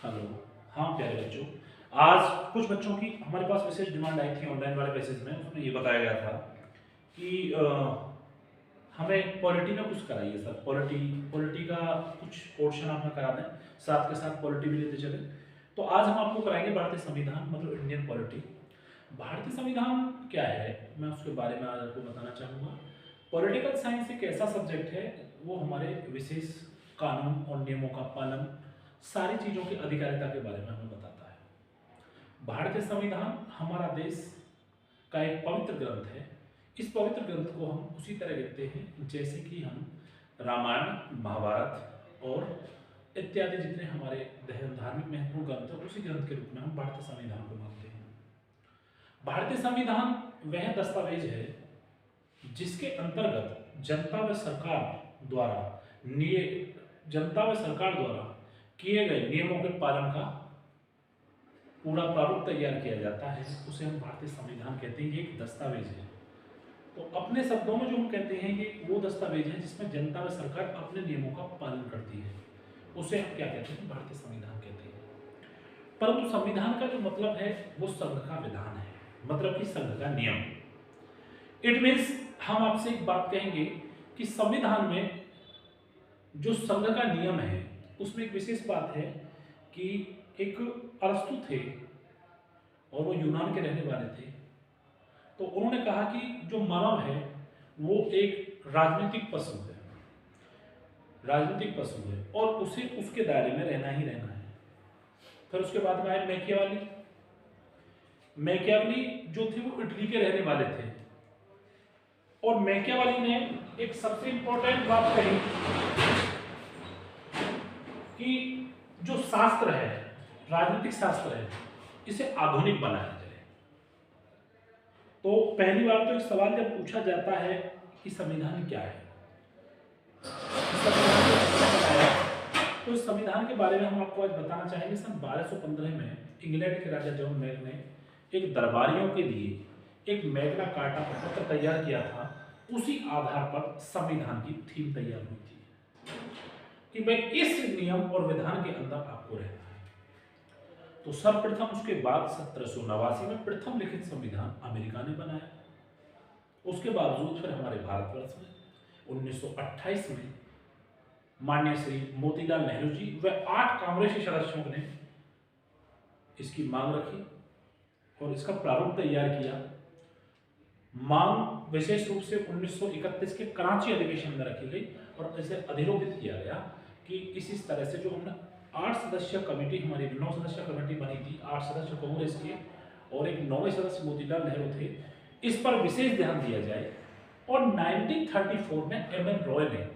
Hello. हाँ प्यारे बच्चों, आज कुछ बच्चों की हमारे पास विशेष डिमांड आई थी ऑनलाइन वाले पैसेज में। उसमें ये बताया गया था कि हमें पॉलिटी में कुछ कराइए सर। पॉलिटी पॉलिटी का कुछ पोर्शन आप में करा दें, साथ के साथ पॉलिटी भी लेते चले। तो आज हम आपको कराएंगे भारतीय संविधान, मतलब इंडियन पॉलिटी। भारतीय संविधान क्या है, मैं उसके बारे में आज आपको बताना चाहूँगा। पॉलिटिकल साइंस एक ऐसा सब्जेक्ट है, वो हमारे विशेष कानून और नियमों का पालन, सारी चीज़ों की अधिकारिता के बारे में हमें बताता है। भारतीय संविधान हमारा देश का एक पवित्र ग्रंथ है। इस पवित्र ग्रंथ को हम उसी तरह लिखते हैं जैसे कि हम रामायण, महाभारत और इत्यादि जितने हमारे धार्मिक महत्वपूर्ण ग्रंथ है, उसी ग्रंथ के रूप में हम भारतीय संविधान को मानते हैं। भारतीय संविधान वह दस्तावेज है जिसके अंतर्गत जनता व सरकार द्वारा किए गए नियमों के पालन का पूरा प्रारूप तैयार किया जाता है। उसे हम भारतीय संविधान कहते हैं। ये एक दस्तावेज है। तो अपने शब्दों में जो हम कहते हैं, ये वो दस्तावेज है जिसमें जनता व सरकार अपने नियमों का पालन करती है। उसे हम क्या कहते हैं? भारतीय संविधान कहते हैं। परंतु संविधान का जो मतलब है वो संघ का विधान है, मतलब कि संघ का नियम। इट मीन्स हम आपसे एक बात कहेंगे कि संविधान में जो संघ का नियम है उसमें एक विशेष बात है कि एक अरस्तु थे और वो यूनान के रहने वाले थे। तो उन्होंने कहा कि जो मानव है वो एक राजनीतिक पशु है और उसे उसके दायरे में रहना ही रहना है। फिर उसके बाद में आए मैकियावेली जो थे वो इटली के रहने वाले थे। और मैकियावेली ने एक सबसे इंपॉर्टेंट बात कही कि जो शास्त्र है, राजनीतिक शास्त्र है, इसे आधुनिक बनाया जाए। तो पहली बार तो एक सवाल जब पूछा जाता है कि संविधान क्या है, तो संविधान के बारे में हम आपको आज बताना चाहेंगे। सन 1215 में इंग्लैंड के राजा जॉन मैक ने एक दरबारियों के लिए एक मैग्ना कार्टा पत्र तैयार किया था। उसी आधार पर संविधान की थीम तैयार हुई थी कि भाई इस नियम और विधान के अंदर आपको रहना है। तो सर्वप्रथम उसके बाद 1789 में प्रथम लिखित संविधान अमेरिका ने बनाया। उसके बावजूद फिर हमारे भारतवर्ष में 1928 में माननीय श्री मोतीलाल नेहरू जी व 8 कांग्रेसी सदस्यों ने इसकी मांग रखी और इसका प्रारूप तैयार किया। मांग विशेष रूप से 1931 के कराची अधिवेशन में रखी गई और इसे अधिरोपित किया गया कि इस तरह से जो हमने 8 सदस्यीय कमेटी, हमारी 9 सदस्यीय कमेटी बनी थी, 8 सदस्य कांग्रेस के और एक 9वें सदस्य मोतीलाल नेहरू थे, इस पर विशेष ध्यान दिया जाए। और 1934 में एम.एन. रॉय ने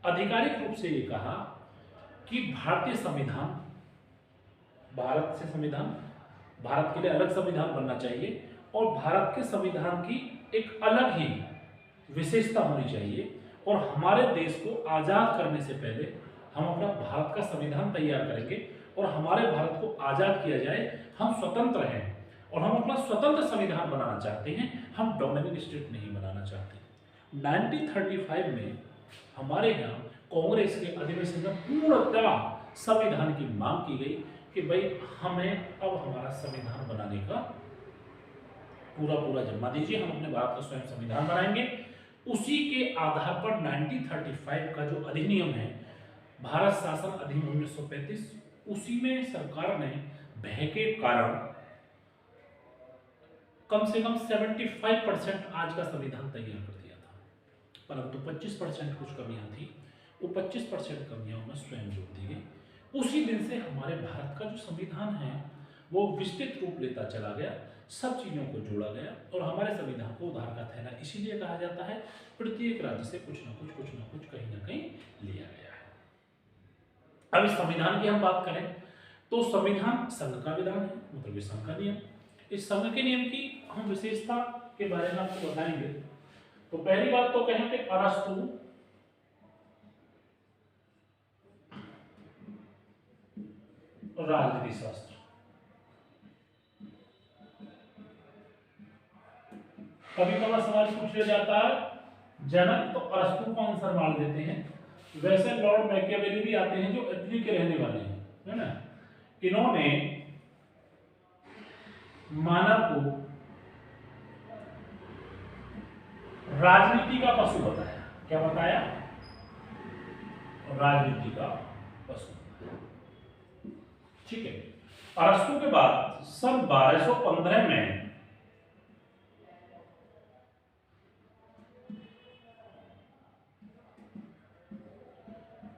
आधिकारिक रूप से ये कहा कि भारतीय संविधान, भारत के लिए अलग संविधान बनना चाहिए और भारत के संविधान की एक अलग ही विशेषता होनी चाहिए। और हमारे देश को आजाद करने से पहले हम अपना भारत का संविधान तैयार करेंगे और हमारे भारत को आजाद किया जाए, हम स्वतंत्र हैं और हम अपना स्वतंत्र संविधान बनाना चाहते हैं, हम डोमिनियन स्टेट नहीं बनाना चाहते। 1935 में हमारे यहाँ कांग्रेस के अधिवेशन में पूर्णतः संविधान की मांग की गई कि भाई हमें अब हमारा संविधान बनाने का पूरा जिम्मा दीजिए, हम अपने भारत का स्वयं संविधान बनाएंगे। उसी के आधार पर 1935 का जो अधिनियम है, भारत शासन अधिनियम 1935, उसी में सरकार ने भय के कारण कम से कम 75% आज का संविधान तैयार कर दिया था, परंतु 25% कुछ कमियां थी। वो 25% कमियां में स्वयं जोड़ दी गई। उसी दिन से हमारे भारत का जो संविधान है वो विस्तृत रूप लेता चला गया, सब चीज़ों को जोड़ा गया और हमारे संविधान को उधार का थैला इसीलिए कहा जाता है, प्रत्येक राज्य से कुछ ना कुछ कहीं ना कहीं लिया गया है। अब इस संविधान की हम बात करें तो संविधान संघ का विधान है, मतलब संघ का नियम। इस संघ के नियम की हम विशेषता के बारे में आपको बताएंगे। तो पहली बात तो कहेंगे अरस्तु राजनीति शास्त्र। कभी कभी सवाल पूछ लिया जाता है जनक, तो अरस्तु को आंसर मान देते हैं। वैसे लॉर्ड मैकियावेली भी आते हैं जो इटली के रहने वाले हैं, है ना। इन्होंने मानव को राजनीति का पशु बताया। क्या बताया? राजनीति का पशु। ठीक है। अरस्तु के बाद सन 1215 में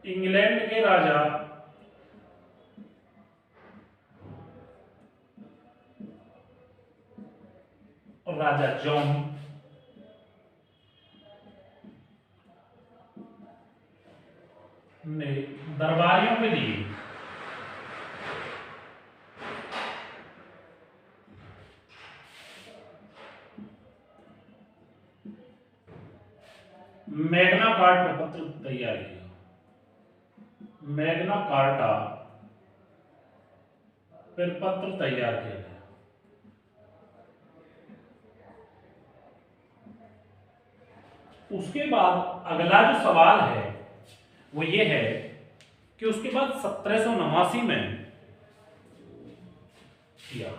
इंग्लैंड के राजा राजा जॉन ने दरबारियों के लिए मैग्ना कार्टा पत्र तैयार किया। मैग्ना कार्टा फिर पत्र तैयार किया गया। उसके बाद अगला जो सवाल है वो ये है कि उसके बाद 1789 में किया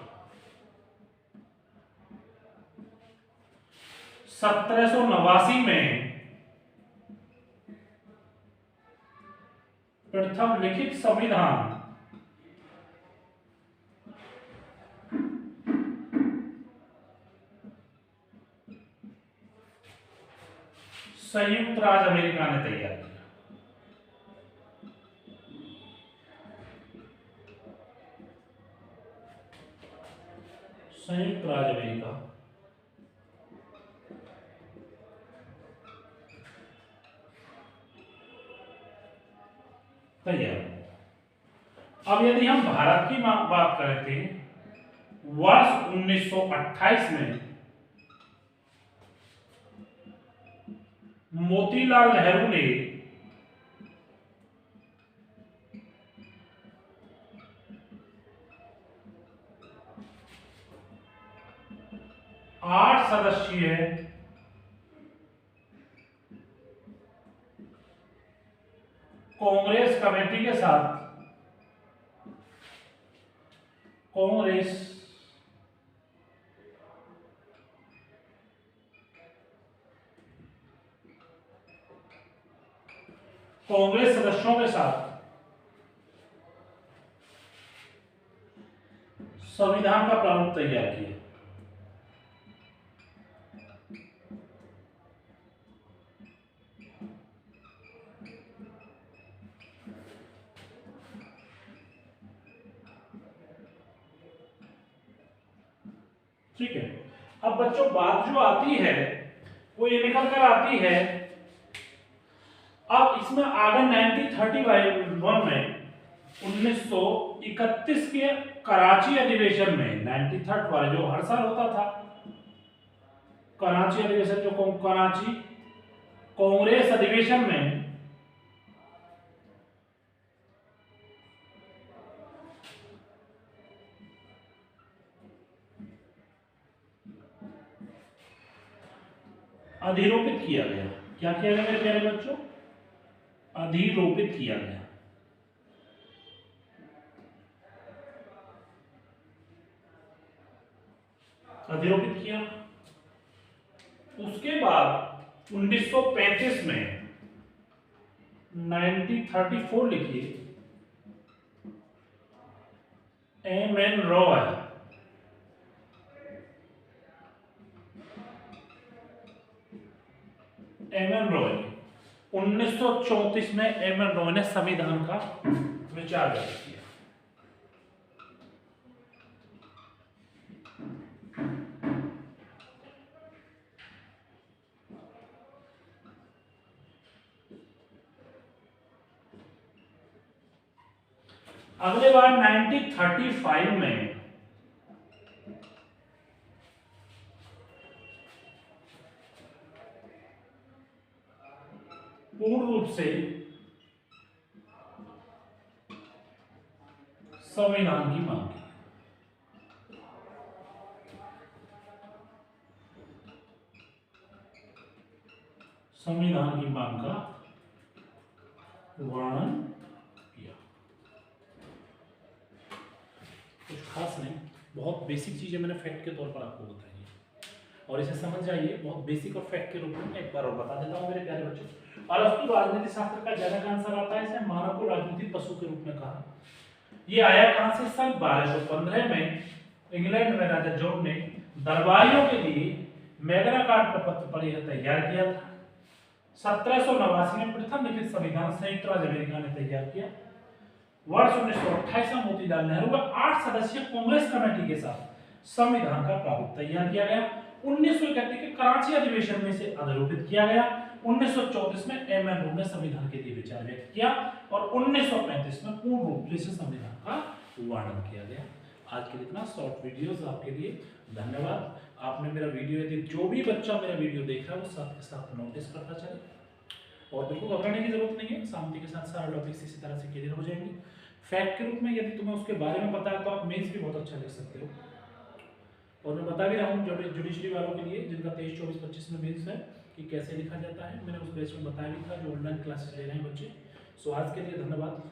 1789 में प्रथम लिखित संविधान संयुक्त राज्य अमेरिका ने तैयार किया। संयुक्त राज्य अमेरिका तैयार। अब यदि हम भारत की बात करें थे वर्ष 1928 में मोतीलाल नेहरू ने आठ सदस्यीय कांग्रेस कमेटी के साथ कांग्रेस सदस्यों के साथ संविधान का प्रारूप तैयार किया। ठीक है। अब बच्चों बात जो आती है वो ये निकल कर आती है, अब इसमें आगे 1931 में 1931 के कराची अधिवेशन में 93 वाला जो हर साल होता था कराची अधिवेशन, जो कराची कांग्रेस अधिवेशन में अधिरोपित किया गया। क्या किया गया मेरे प्यारे बच्चों? अधिरोपित किया गया। अधिरोपित किया। उसके बाद 1935 में 1934 लिखिए एम.एन. रॉय एम.एन. रॉय 1934 में एम.एन. रॉय ने संविधान का विचार व्यक्त किया। अगले बार 1935 में पूर्ण रूप से संविधान की मांग की। संविधान की मांग का वर्णन किया। बहुत बेसिक चीज़ें मैंने फैक्ट के तौर पर आपको बताई है और इसे समझ जाइए बहुत बेसिक और फैक्ट के रूप में एक बार और बता देता हूँ मेरे प्यारे बच्चों। अरस्तु राजनीति शास्त्र का जनक आंसर आता है, इसे मानव को राजनीतिक पशु के रूप में कहा। ये आया कहां से? सन 1215 में इंग्लैंड में राजा जॉन ने दरबारियों के लिए मैग्ना कार्टा पत्र पर यह तैयार किया था। 1789 में प्रथम लिखित संविधान संयुक्त राज्य अमेरिका ने तैयार किया। वर्ष 1928 में मोतीलाल नेहरू का 8 सदस्यीय कांग्रेस कमेटी के साथ संविधान का प्रारूप तैयार किया गया। 1931 के कराची अधिवेशन में से अधिरूपित किया गया। 1934 में एम.एन. रूड ने संविधान के लिए विचार व्यक्त किया और 1935 में पूर्ण रूप से संविधान का वर्णन किया गया। आज के लिए इतना शॉर्ट वीडियोस आपके लिए धन्यवाद। आपने मेरा वीडियो यदि जो भी बच्चा मेरा वीडियो देख रहा है वो साथ के साथ नोटिस करता चले और बिल्कुल घबराने की जरूरत नहीं है, शांति के साथ सारा टॉपिक्स इसी तरह से क्लियर हो जाएंगे। फैक्ट के रूप में यदि तुम्हें उसके बारे में पता है तो आप मेंस भी बहुत अच्छा लिख सकते हो। और मैं बता भी रहा हूँ जुडिशरी वालों के लिए जिनका 23, 24, 25 में मेंस है कि कैसे लिखा जाता है, मैंने उस बेस में बताया भी था जो ऑनलाइन क्लासेस ले रहे हैं बच्चे। सो आज के लिए धन्यवाद।